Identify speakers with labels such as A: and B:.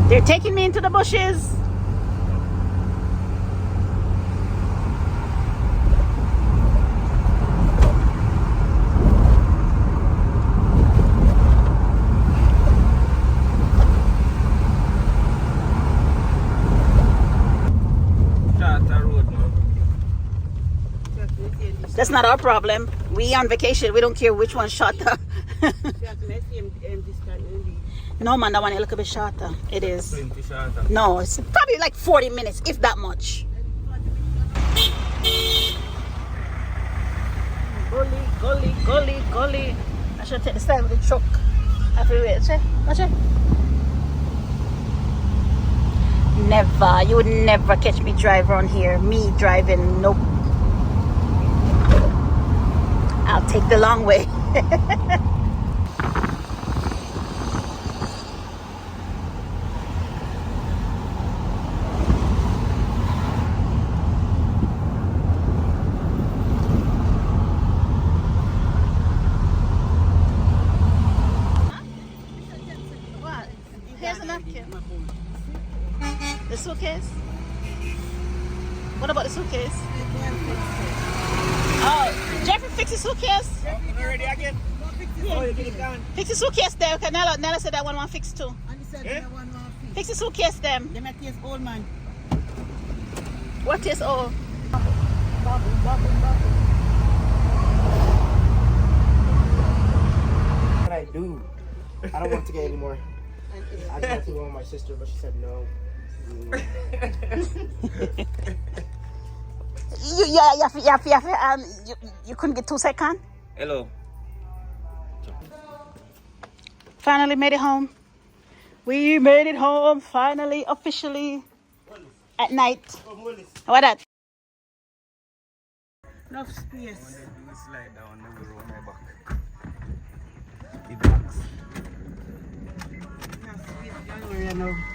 A: They're taking me into the bushes. That's not our problem. We on vacation. We don't care which one's shorter. No man, that one is a little bit shorter. It is. No, it's probably like 40 minutes, if that much. Gully. I should take the side of the truck. I feel it. Watch it. Never. You would never catch me drive around here. Me driving. Nope. I'll take the long way. What? Here's a napkin. The suitcase? What about the suitcase? Oh, Jeffrey, fix the suitcase.
B: Ready again? Oh, you get it down.
A: Fix the suitcase there. Okay, Nella said that one want fix too.
C: And he said that one more fix.
A: Fix the suitcase them.
C: They make this old man.
A: What is all?
C: Bubble.
B: What I do? I don't want to get anymore. I tried to go with my sister, but she said no.
A: You couldn't get 2 seconds?
B: Hello.
A: Finally made it home. We made it home finally, officially at night. What that?
C: Enough space.
B: Slide down, never roll my back. The box.
C: Enough space.